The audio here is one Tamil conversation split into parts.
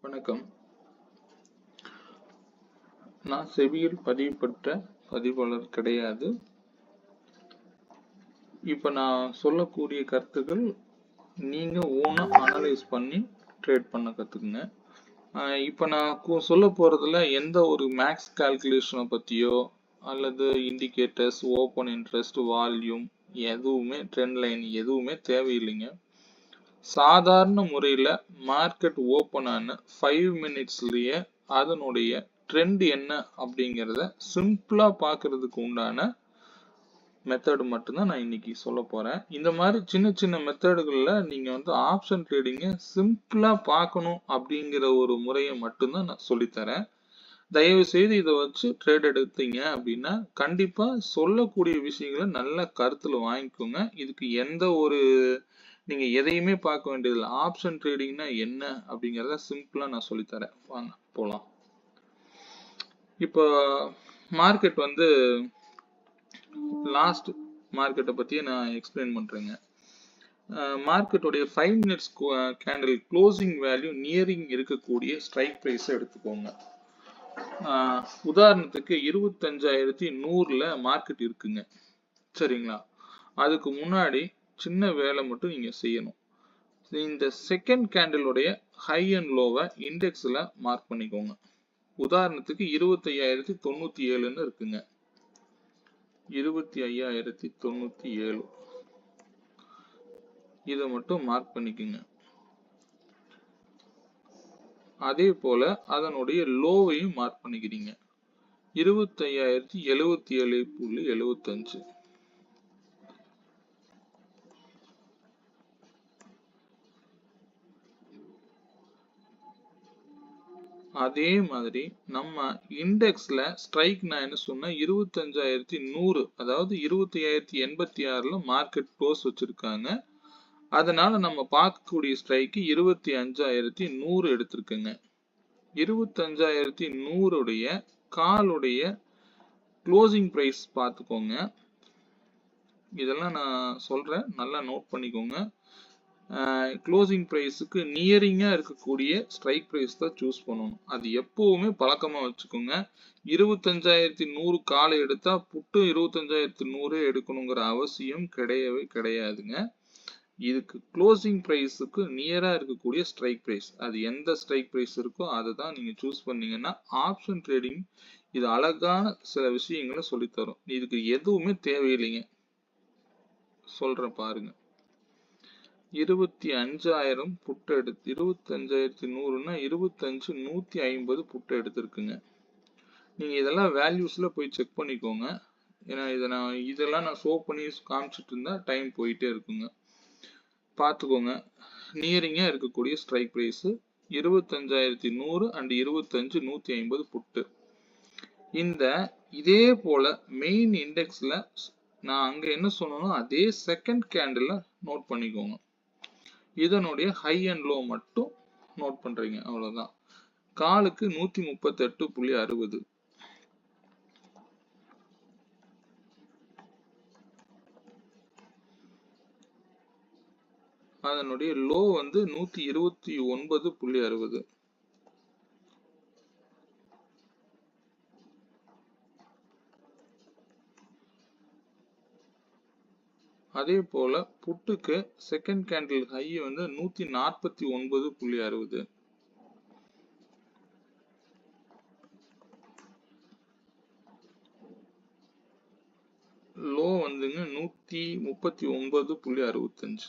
வணக்கம். நான் செபியில் பதிவு பெற்ற பதிவாளர் கிடையாது. இப்ப நான் சொல்லக்கூடிய கருத்துக்கள் நீங்க ஓனா அனலைஸ் பண்ணி ட்ரேட் பண்ண கத்துக்குங்க. இப்ப நான் சொல்ல போறதுல எந்த ஒரு மேக்ஸ் கால்குலேஷனை பத்தியோ அல்லது இண்டிகேட்டர்ஸ், ஓப்பன் இன்ட்ரெஸ்ட், வால்யூம் எதுவுமே ட்ரெண்ட் லைன் எதுவுமே தேவையில்லைங்க. சாதாரண முறையில் மார்க்கெட் ஓப்பன் ஆன 5 மினிட்ஸ்லயே அதனுடைய ட்ரெண்ட் என்ன அப்படிங்கிறத சிம்பிளா பார்க்கறதுக்கு உண்டான மெத்தட் மட்டும்தான் நான் இன்னைக்கு சொல்ல போறேன். இந்த மாதிரி சின்ன சின்ன மெத்தடுகள்ல நீங்க ஆப்ஷன் ட்ரேடிங்க சிம்பிளா பார்க்கணும் அப்படிங்கிற ஒரு முறையை மட்டும்தான் நான் சொல்லித்தரேன். தயவு செய்து இதை வச்சு ட்ரேட் எடுத்தீங்க அப்படின்னா கண்டிப்பா சொல்லக்கூடிய விஷயங்களை நல்ல கருத்துல வாங்கிக்கோங்க. இதுக்கு எந்த ஒரு நீங்க எதையுமே பார்க்க வேண்டியதில்லை. ஆப்ஷன் ட்ரேடிங்னா என்ன அப்படிங்கறத சிம்பிளா நான் சொல்லித்தரேன். வாங்க போலாம். இப்போ மார்க்கெட் லாஸ்ட் மார்க்கெட்டை பத்தி நான் எக்ஸ்பிளைன் பண்றேங்க. மார்க்கெட்டோடைய 5 minutes candle closing value nearing இருக்கக்கூடிய ஸ்ட்ரைக் பிரைஸ் எடுத்துக்கோங்க. உதாரணத்துக்கு 25,100ல மார்க்கெட் இருக்குங்க, சரிங்களா? அதுக்கு முன்னாடி சின்ன வேலை மட்டும் நீங்க செய்யணும். இந்த செகண்ட் கேண்டிலுடைய ஹை அண்ட் லோவை இண்டெக்ஸ்ல மார்க் பண்ணிக்கோங்க. உதாரணத்துக்கு 25,097ன்னு இருக்குங்க. 25,097 இதை மட்டும் மார்க் பண்ணிக்கோங்க. அதே போல அதனுடைய லோவையும் மார்க் பண்ணிக்கிறீங்க. 25,077.75. அதே மாதிரி நம்ம இண்டெக்ஸ்ல ஸ்ட்ரைக் நான் என்ன சொன்னேன், 25,100, அதாவது 25,086ல மார்க்கெட் க்ளோஸ் வச்சிருக்காங்க. அதனால நம்ம பார்க்கக்கூடிய ஸ்ட்ரைக்கு 25,100 எடுத்திருக்குங்க. 25,100 காலுடைய க்ளோசிங் பிரைஸ் பார்த்துக்கோங்க. இதெல்லாம் நான் சொல்றேன், நல்லா நோட் பண்ணிக்கோங்க. க்ளோசிங் பிரைஸுக்கு நியரிங்கா இருக்கக்கூடிய ஸ்ட்ரைக் பிரைஸ் தான் சூஸ் பண்ணணும். அது எப்பவுமே பழக்கமா வச்சுக்கோங்க. 25,100 காலை எடுத்தா புட்டு 25,100 எடுக்கணுங்கிற அவசியம் கிடையவே கிடையாதுங்க. இதுக்கு க்ளோசிங் பிரைஸுக்கு நியரா இருக்கக்கூடிய ஸ்ட்ரைக் பிரைஸ், அது எந்த ஸ்ட்ரைக் பிரைஸ் இருக்கோ அதை தான் நீங்க சூஸ் பண்ணீங்கன்னா ஆப்ஷன் ட்ரேடிங் இது அழகான சில விஷயங்களை சொல்லித்தரும். இதுக்கு எதுவுமே தேவையில்லைங்க, சொல்றேன் பாருங்க. 25,000 புட்டு எடுத்து 25,100ன்னா 25,150 புட்டு எடுத்திருக்குங்க. நீங்க இதெல்லாம் வேல்யூஸ்ல போய் செக் பண்ணிக்கோங்க. ஏன்னா இதெல்லாம் நான் ஷோ பண்ணி காமிச்சிட்டு இருந்தா டைம் போயிட்டே இருக்குங்க. பார்த்துக்கோங்க. நியரிங்கா இருக்கக்கூடிய ஸ்ட்ரைக் பிரைஸ் 25,100 அண்ட் 25,150 புட்டு. இதே போல மெயின் இண்டெக்ஸ்ல நான் அங்க என்ன சொன்னோம் அதே செகண்ட் கேண்டில் நோட் பண்ணிக்கோங்க. இதனுடைய ஹை அண்ட் லோ மட்டும் நோட் பண்றீங்க, அவ்வளவுதான். காலுக்கு 138.60. அதனுடைய லோ 129.60. அதே போல புட்டுக்கு செகண்ட் கேண்டில் ஹை 149.60. லோ 139.65.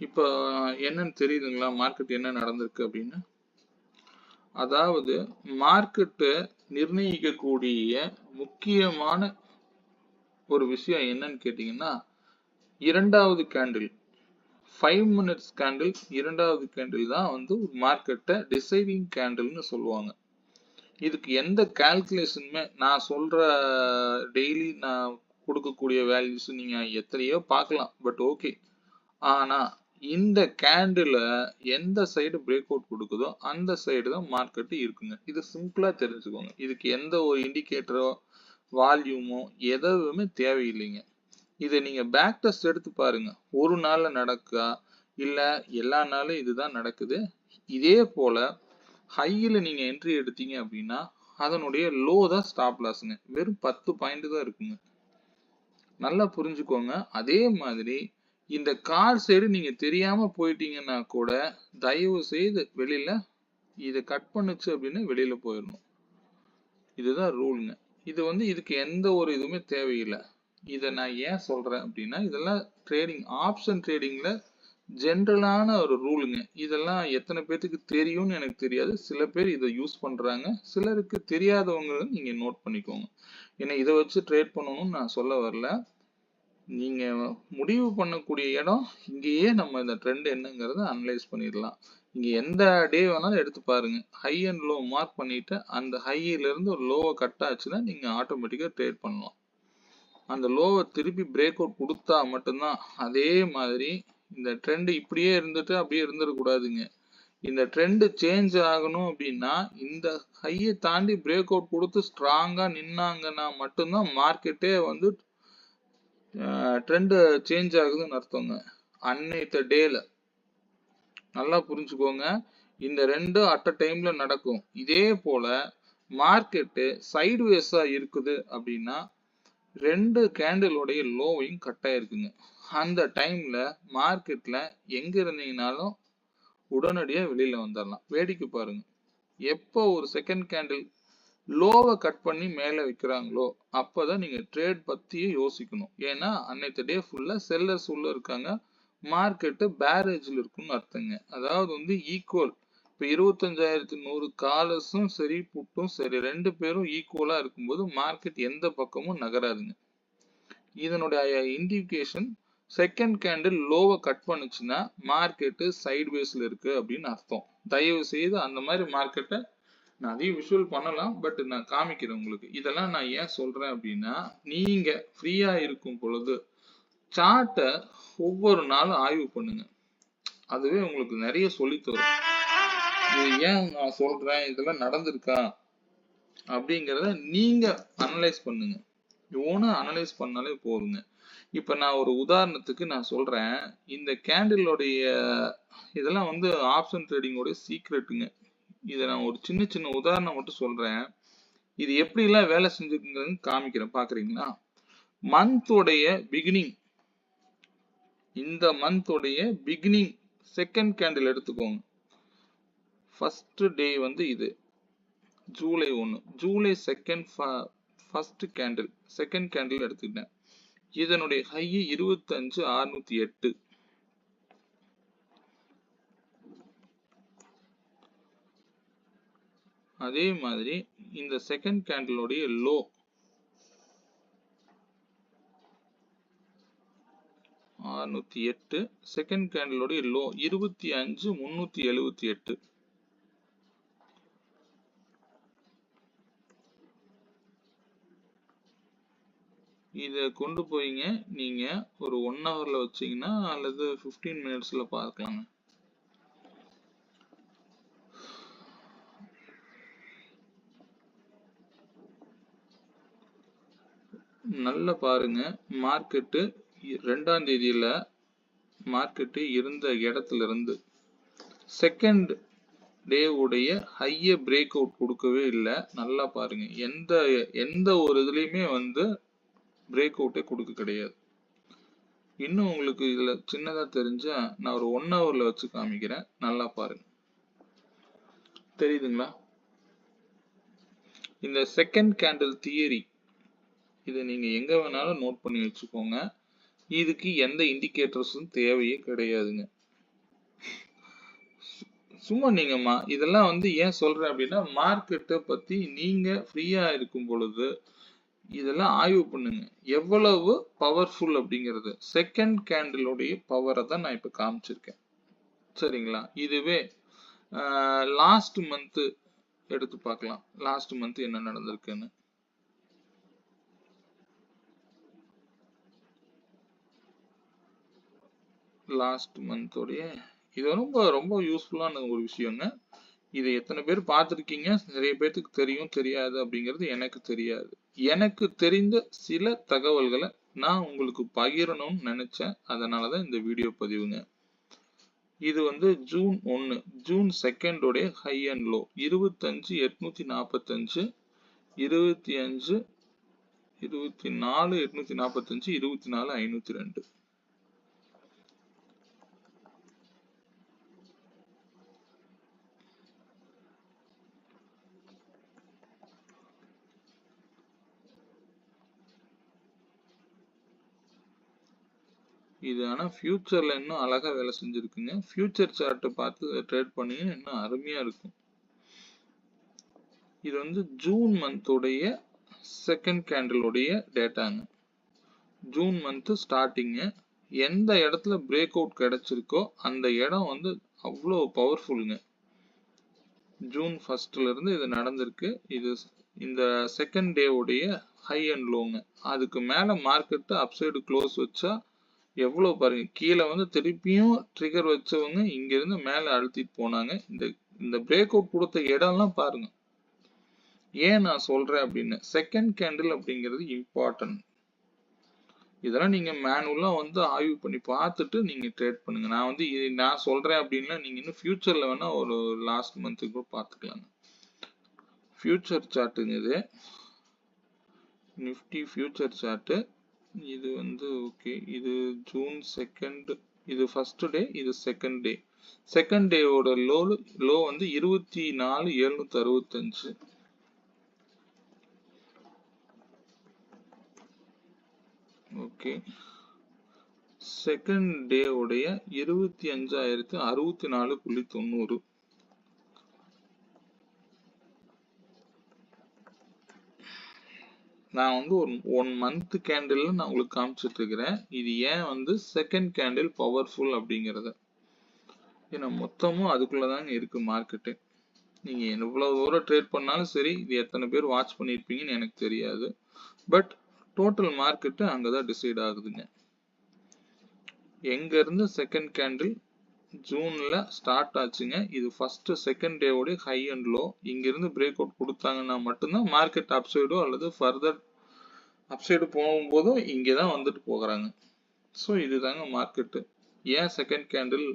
இப்ப என்னன்னு தெரியுதுங்களா மார்க்கெட் என்ன நடந்திருக்கு அப்படின்னு? அதாவது மார்க்கெட்டை நிர்ணயிக்கக்கூடிய முக்கியமான ஒரு விஷயம் என்னன்னு கேட்டீங்கன்னா, இரண்டாவது கேண்டில் 5 மினிட்ஸ் கேண்டில், இரண்டாவது கேண்டில் தான் மார்க்கெட்டை டிசைடிங் கேண்டில்னு சொல்லுவாங்க. இதுக்கு எந்த கால்குலேஷனுமே நான் சொல்ற டெய்லி நான் கொடுக்கக்கூடிய வேல்யூஸ் நீங்க எத்தனையோ பார்க்கலாம், பட் ஓகே. ஆனா இந்த கேண்டில் எந்த சைடு பிரேக் அவுட் கொடுக்குதோ அந்த சைடு தான் மார்க்கெட் இருக்குங்க. இது சிம்பிளா தெரிஞ்சுக்கோங்க. இதுக்கு எந்த ஒரு இண்டிகேட்டரோ வால்யூமோ எதுவுமே தேவையில்லைங்க. இதை நீங்க பேக் டெஸ்ட் எடுத்து பாருங்க. ஒரு நாள்ல நடக்கா இல்ல எல்லா நாளும் இதுதான் நடக்குது. இதே போல ஹையில நீங்க என்ட்ரி எடுத்தீங்க அப்படின்னா அதனுடைய லோ தான் ஸ்டாப் லாஸ்ங்க. வெறும் 10 பாயிண்ட் தான் இருக்குங்க. நல்லா புரிஞ்சுக்கோங்க. அதே மாதிரி இந்த கால் சைடு நீங்க தெரியாம போயிட்டீங்கன்னா கூட தயவு செய்து வெளியில இதை கட் பண்ணுச்சு அப்படின்னு வெளியில போயிடணும். இதுதான் ரூல்ங்க. இது வந்து இதுக்கு எந்த ஒரு இதுவுமே தேவையில்லை. இதை நான் ஏன் சொல்றேன் அப்படின்னா இதெல்லாம் ட்ரேடிங் ஆப்ஷன் ட்ரேடிங்ல ஜென்ரலான ஒரு ரூலுங்க. இதெல்லாம் எத்தனை பேத்துக்கு தெரியும்னு எனக்கு தெரியாது. சில பேர் இதை யூஸ் பண்றாங்க. சிலருக்கு தெரியாதவங்க நீங்க நோட் பண்ணிக்கோங்க. ஏன்னா இதை வச்சு ட்ரேட் பண்ணணும்னு நான் சொல்ல வரல. நீங்க முடிவு பண்ணக்கூடிய இடம் இங்கேயே நம்ம இந்த ட்ரெண்ட் என்னங்கிறத அனலைஸ் பண்ணிடலாம். இங்க எந்த டே வேணாலும் எடுத்து பாருங்க. ஹை அண்ட் லோ மார்க் பண்ணிட்டு அந்த ஹையில இருந்து ஒரு லோவை கட் ஆச்சுன்னா நீங்க ஆட்டோமேட்டிக்கா ட்ரேட் பண்ணலாம். அந்த லோவை திருப்பி பிரேக் அவுட் கொடுத்தா மட்டும்தான். அதே மாதிரி இந்த ட்ரெண்ட் இப்படியே இருந்துட்டு அப்படியே இருந்துடக்கூடாதுங்க. இந்த ட்ரெண்ட் சேஞ்ச் ஆகணும் அப்படின்னா இந்த ஹையை தாண்டி பிரேக் அவுட் கொடுத்து ஸ்ட்ராங்கா நின்னாங்கன்னா மட்டும்தான் மார்க்கெட்டே வந்து ட்ரெண்ட் சேஞ்ச் ஆகுதுன்னு அர்த்தங்க. அன்னைத்த டேல நல்லா புரிஞ்சுக்கோங்க. இந்த ரெண்டும் அட் அ டைம்ல நடக்கும். இதே போல மார்க்கெட்டு சைட்வேஸா இருக்குது அப்படின்னா ரெண்டு கேண்டிலோடைய லோவையும் கட் ஆயிருக்குங்க. அந்த டைம்ல மார்க்கெட்ல எங்க இருந்தீங்கனாலும் உடனடியா வெளியில வந்துடலாம். வேடிக்கை பாருங்க. எப்போ ஒரு செகண்ட் கேண்டில் லோவை கட் பண்ணி மேல வைக்கிறாங்களோ அப்பதான் நீங்க ட்ரேட் பத்தியே யோசிக்கணும். ஏன்னா அன்னைத்த டே ஃபுல்லா செல்லர்ஸ் உள்ள இருக்காங்க. மார்க்கெட்டு பேரேஜ்ல இருக்குன்னு அர்த்தங்க. அதாவது வந்து ஈக்குவல். இப்ப 25,100 காலர்ஸும் சரி புட்டும் சரி ரெண்டு பேரும் ஈக்குவலா இருக்கும்போது மார்க்கெட் எந்த பக்கமும் நகராதுங்க. இதனுடைய இண்டிகேஷன் செகண்ட் கேண்டில் லோவை கட் பண்ணுச்சுன்னா மார்க்கெட்டு சைட்வேஸ்ல இருக்கு அப்படின்னு அர்த்தம். தயவு செய்து அந்த மாதிரி மார்க்கெட்டை நான் அதையும் விஷுவல் பண்ணலாம். பட் நான் காமிக்கிறேன் உங்களுக்கு. இதெல்லாம் நான் ஏன் சொல்றேன் அப்படின்னா நீங்க ஃப்ரீயா இருக்கும் பொழுது சார்ட்டை ஒவ்வொரு நாளும் ஆய்வு பண்ணுங்க. அதுவே உங்களுக்கு நிறைய சொல்லி தரும். இது ஏன் நான் சொல்றேன், இதெல்லாம் நடந்திருக்கா அப்படிங்கிறத நீங்க அனலைஸ் பண்ணுங்க. ஓனா அனலைஸ் பண்ணாலே போதுங்க. இப்ப நான் ஒரு உதாரணத்துக்கு நான் சொல்றேன். இந்த கேண்டிலோடைய இதெல்லாம் வந்து ஆப்ஷன் ட்ரேடிங்கோட சீக்ரெட்டுங்க. இதை நான் ஒரு சின்ன சின்ன உதாரணம் மட்டும் சொல்றேன். இது எப்படி எல்லாம் வேலை செஞ்சுக்குங்கன்னு காமிக்கிறேன். பாக்குறீங்களா? மந்தோடைய பிகினிங், இந்த மந்தோடைய பிகினிங் செகண்ட் கேண்டில் எடுத்துக்கோங்க. ஃபர்ஸ்ட் டே வந்து இது July 1, July second first candle second candle எடுத்துக்கிட்டேன். இதனுடைய ஹை 25,608. அதே மாதிரி இந்த செகண்ட் கேண்டிலோடைய லோ 608. செகண்ட் கேண்டிலோடைய லோ 25,378. இதை கொண்டு போயிங்க நீங்க ஒரு 1 ஹவர்ல வச்சீங்கன்னா அல்லது 15 மினிட்ஸ்ல பார்க்கலாங்க. நல்லா பாருங்க. மார்க்கெட்டு 2ஆம் தேதியில மார்க்கெட்டு இருந்த இடத்துல இருந்து செகண்ட் டே உடைய ஹைய பிரேக் அவுட் கொடுக்கவே இல்லை. நல்லா பாருங்க. எந்த ஒரு இதுலயுமே வந்து பிரேக் அவுட்டே கொடுக்க கிடையாது. இன்னும் உங்களுக்கு இதுல சின்னதா தெரிஞ்சா நான் ஒரு 1 ஹவர்ல வச்சு காமிக்கிறேன். நல்லா பாருங்க. தெரியுதுங்களா? இந்த செகண்ட் கேண்டில் தியரி இதை நீங்க எங்க வேணாலும் நோட் பண்ணி வச்சுக்கோங்க. இதுக்கு எந்த இண்டிகேட்டர்ஸும் தேவையே கிடையாதுங்க. சும்மா நீங்கம்மா இதெல்லாம் வந்து ஏன் சொல்றேன் அப்படின்னா மார்க்கெட்டை பத்தி நீங்க ஃப்ரீயா இருக்கும் பொழுது இதெல்லாம் ஆய்வு பண்ணுங்க. எவ்வளவு பவர்ஃபுல் அப்படிங்கிறது செகண்ட் கேண்டிலுடைய பவரை தான் நான் இப்ப காமிச்சிருக்கேன். சரிங்களா? இதுவே லாஸ்ட் மந்த் எடுத்து பார்க்கலாம். லாஸ்ட் மந்த் என்ன நடந்திருக்குன்னு. லாஸ்ட் மந்தோடைய இது ரொம்ப ரொம்ப யூஸ்ஃபுல்லான ஒரு விஷயங்க. இதை எத்தனை பேர் பார்த்துருக்கீங்க, நிறைய பேர்த்துக்கு தெரியும் தெரியாது அப்படிங்கிறது எனக்கு தெரியாது. எனக்கு தெரிந்த சில தகவல்களை நான் உங்களுக்கு பகிரணும்னு நினைச்சேன். அதனாலதான் இந்த வீடியோ பதிவுங்க. இது வந்து ஜூன் 1 ஜூன் 2 உடைய ஹை அண்ட் லோ 25,845 25 24,845 24,502. இது ஆனா ஃபியூச்சர்ல இன்னும் அழகா வேலை செஞ்சிருக்குங்க. ஃபியூச்சர் சார்ட் பார்த்து ட்ரேட் பண்ணீங்கன்னா இன்னும் அருமையா இருக்கும். இது வந்து ஜூன் மந்தோடைய செகண்ட் கேண்டிலுடைய டேட்டாங்க. ஜூன் மந்த் ஸ்டார்டிங்கு எந்த இடத்துல பிரேக் அவுட் கிடைச்சிருக்கோ அந்த இடம் வந்து அவ்வளோ பவர்ஃபுல்லுங்க. ஜூன் 1ல இருந்து இது நடந்திருக்கு. இது இந்த செகண்ட் டே உடைய ஹை அண்ட் லோங்க. அதுக்கு மேல மார்க்கெட் அப்சைடு க்ளோஸ் வச்சா எவ்வளவு பாருங்க, கீழே வந்து திருப்பியும் ட்ரிகர் வச்சவங்க இங்க இருந்து மேல அழுத்திட்டு போனாங்க. இந்த பிரேக் அவுட் கொடுத்த இடம்லாம் பாருங்க. ஏன் நான் சொல்றேன் அப்படின்னு, செகண்ட் கேண்டில் அப்படிங்கிறது இம்பார்ட்டன்ட். இதெல்லாம் நீங்க மேனுவலா வந்து ஆய்வு பண்ணி பார்த்துட்டு நீங்க ட்ரேட் பண்ணுங்க. நான் வந்து நான் சொல்றேன் அப்படின்னா நீங்க இன்னும் ஃபியூச்சர்ல வேணா ஒரு லாஸ்ட் மந்த்துக்கு கூட பார்த்துக்கலாங்க. ஃபியூச்சர் சார்ட்டுங்க இது, நிஃப்டி ஃபியூச்சர் சார்ட்டு. இது வந்து ஓகே, இது ஜூன் 2, இது ஃபர்ஸ்ட் டே, இது செகண்ட் டே. செகண்ட் டேவோட லோ வந்து 24,765. ஓகே, செகண்ட் டே உடைய 25,064.90. நான் வந்து ஒரு 1 மந்த் கேண்டில் நான் உங்களுக்கு காமிச்சிட்டு இருக்கிறேன். இது ஏன் வந்து செகண்ட் கேண்டில் பவர்ஃபுல் அப்படிங்கறத. ஏன்னா மொத்தமும் அதுக்குள்ளதாங்க இருக்கு மார்க்கெட்டு. நீங்க எவ்வளவு தூரம் ட்ரேட் பண்ணாலும் சரி, இது எத்தனை பேர் வாட்ச் பண்ணிருப்பீங்கன்னு எனக்கு தெரியாது. பட் டோட்டல் மார்க்கெட் அங்கதான் டிசைட் ஆகுதுங்க. எங்க இருந்து செகண்ட் கேண்டில் ஜூன்ல ஸ்டார்ட் ஆச்சுங்க. இது ஃபர்ஸ்ட் செகண்ட் டேவோட ஹை அண்ட் லோ. இங்க இருந்து பிரேக் அவுட் கொடுத்தாங்கன்னா மட்டும்தான் மார்க்கெட் அப்சைடோ அல்லது ஃபர்தர் அப்சைடு போகும்போதும் இங்கதான் வந்துட்டு போகிறாங்க. ஸோ இதுதாங்க மார்க்கெட்டு. ஏன் second candle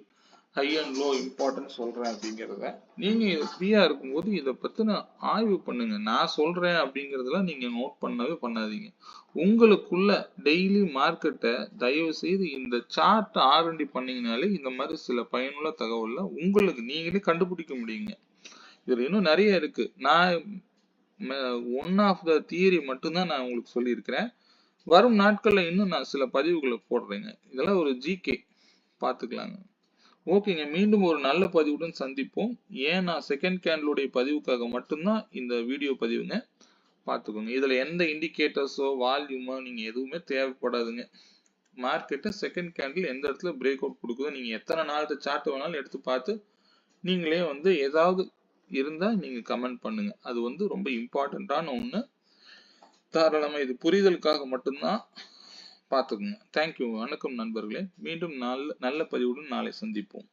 high and low important சொல்றேன் அப்படிங்கிறத நீங்க ஃப்ரீயா இருக்கும்போது இதை பத்தின ஆய்வு பண்ணுங்க. நான் சொல்றேன் அப்படிங்கறதெல்லாம் நீங்க நோட் பண்ணவே பண்ணாதீங்க. உங்களுக்குள்ள டெய்லி மார்க்கெட்டை தயவு செய்து இந்த சார்ட் ஆர்என்டி பண்ணீங்கனாலே இந்த மாதிரி சில பயனுள்ள தகவல்ல உங்களுக்கு நீங்களே கண்டுபிடிக்க முடியுங்க. இதுல இன்னும் நிறைய இருக்கு. நான் ஒன் ஆஃப் த தியரி மட்டும்தான் நான் உங்களுக்கு சொல்லியிருக்கிறேன். வரும் நாட்கள்ல இன்னும் நான் சில பதிவுகளை போடுறேங்க. இதெல்லாம் ஒரு ஜிகே பார்த்துக்கலாங்க. ஓகேங்க, மீண்டும் ஒரு நல்ல பதிவுடன் சந்திப்போம். ஏன் நான் செகண்ட் கேண்டிலுடைய பதிவுக்காக மட்டும்தான் இந்த வீடியோ பதிவுங்க. பார்த்துக்கோங்க. இதுல எந்த இண்டிகேட்டர்ஸோ வால்யூமோ நீங்க எதுவுமே தேவைப்படாதுங்க. மார்க்கெட்டை செகண்ட் கேண்டில் எந்த இடத்துல பிரேக் அவுட் கொடுக்குதோ நீங்க எத்தனை நாள் சார்ட் வேணாலும் எடுத்து பார்த்து நீங்களே வந்து ஏதாவது இருந்தா நீங்க கமெண்ட் பண்ணுங்க. அது வந்து ரொம்ப இம்பார்ட்டன்டான ஒண்ணு. தாராளமா இது புரிதலுக்காக மட்டும்தான். பார்த்துக்குங்க. தேங்க்யூ. வணக்கம் நண்பர்களே. மீண்டும் நல்ல பதிவுடன் நாளை சந்திப்போம்.